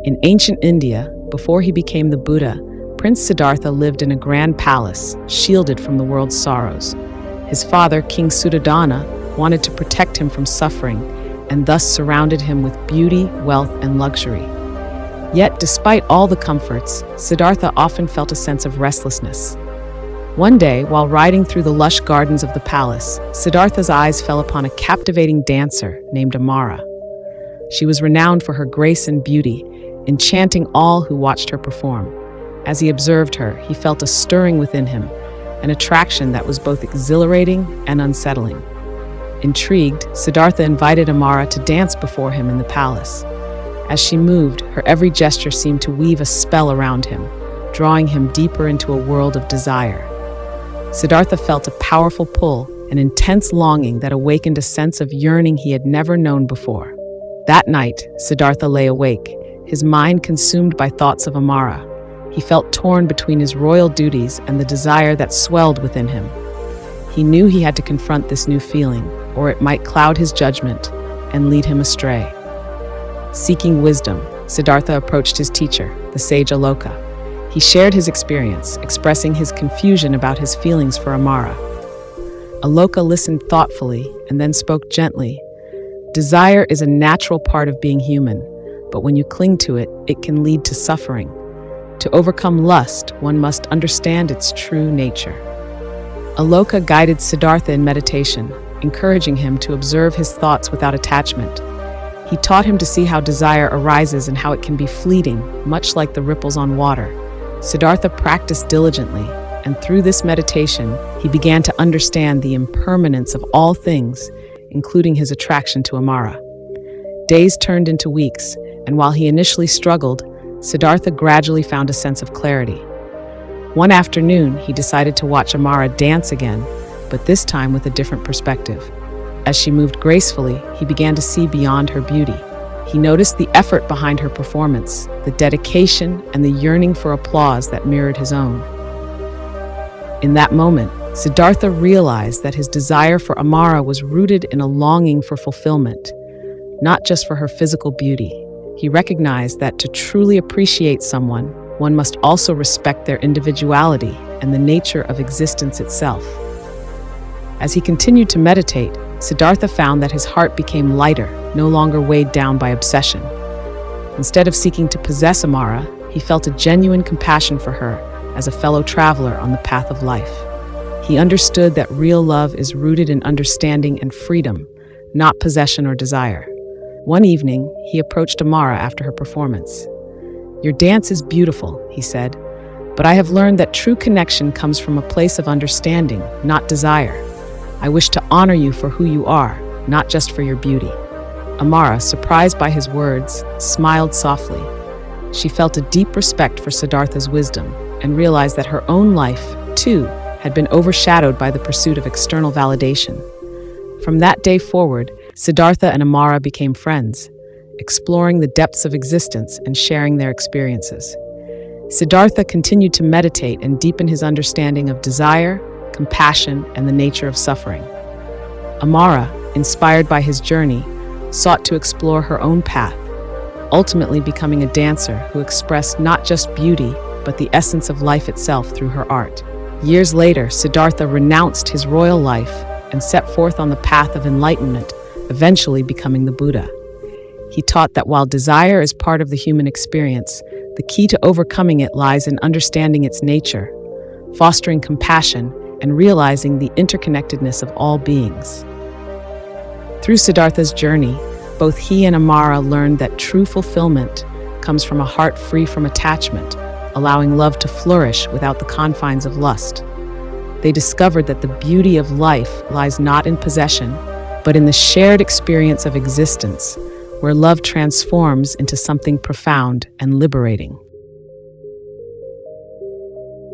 In ancient India, before he became the Buddha, Prince Siddhartha lived in a grand palace, shielded from the world's sorrows. His father, King Suddhodana, wanted to protect him from suffering, and thus surrounded him with beauty, wealth, and luxury. Yet, despite all the comforts, Siddhartha often felt a sense of restlessness. One day, while riding through the lush gardens of the palace, Siddhartha's eyes fell upon a captivating dancer named Amara. She was renowned for her grace and beauty, enchanting all who watched her perform. As he observed her, he felt a stirring within him, an attraction that was both exhilarating and unsettling. Intrigued, Siddhartha invited Amara to dance before him in the palace. As she moved, her every gesture seemed to weave a spell around him, drawing him deeper into a world of desire. Siddhartha felt a powerful pull, an intense longing that awakened a sense of yearning he had never known before. That night, Siddhartha lay awake, his mind consumed by thoughts of Amara. He felt torn between his royal duties and the desire that swelled within him. He knew he had to confront this new feeling, or it might cloud his judgment and lead him astray. Seeking wisdom, Siddhartha approached his teacher, the sage Aloka. He shared his experience, expressing his confusion about his feelings for Amara. Aloka listened thoughtfully and then spoke gently. Desire is a natural part of being human, but when you cling to it, it can lead to suffering. To overcome lust, one must understand its true nature. Aloka guided Siddhartha in meditation, encouraging him to observe his thoughts without attachment. He taught him to see how desire arises and how it can be fleeting, much like the ripples on water. Siddhartha practiced diligently, and through this meditation, he began to understand the impermanence of all things, including his attraction to Amara. Days turned into weeks, and while he initially struggled, Siddhartha gradually found a sense of clarity. One afternoon, he decided to watch Amara dance again, but this time with a different perspective. As she moved gracefully, he began to see beyond her beauty. He noticed the effort behind her performance, the dedication and the yearning for applause that mirrored his own. In that moment, Siddhartha realized that his desire for Amara was rooted in a longing for fulfillment, not just for her physical beauty. He recognized that to truly appreciate someone, one must also respect their individuality and the nature of existence itself. As he continued to meditate, Siddhartha found that his heart became lighter, no longer weighed down by obsession. Instead of seeking to possess Amara, he felt a genuine compassion for her as a fellow traveler on the path of life. He understood that real love is rooted in understanding and freedom, not possession or desire. One evening, he approached Amara after her performance. "Your dance is beautiful," he said, "but I have learned that true connection comes from a place of understanding, not desire. I wish to honor you for who you are, not just for your beauty." Amara, surprised by his words, smiled softly. She felt a deep respect for Siddhartha's wisdom and realized that her own life, too, had been overshadowed by the pursuit of external validation. From that day forward, Siddhartha and Amara became friends, exploring the depths of existence and sharing their experiences. Siddhartha continued to meditate and deepen his understanding of desire, compassion, and the nature of suffering. Amara, inspired by his journey, sought to explore her own path, ultimately becoming a dancer who expressed not just beauty, but the essence of life itself through her art. Years later, Siddhartha renounced his royal life and set forth on the path of enlightenment, eventually becoming the Buddha. He taught that while desire is part of the human experience, the key to overcoming it lies in understanding its nature, fostering compassion, and realizing the interconnectedness of all beings. Through Siddhartha's journey, both he and Amara learned that true fulfillment comes from a heart free from attachment, allowing love to flourish without the confines of lust. They discovered that the beauty of life lies not in possession, but in the shared experience of existence, where love transforms into something profound and liberating.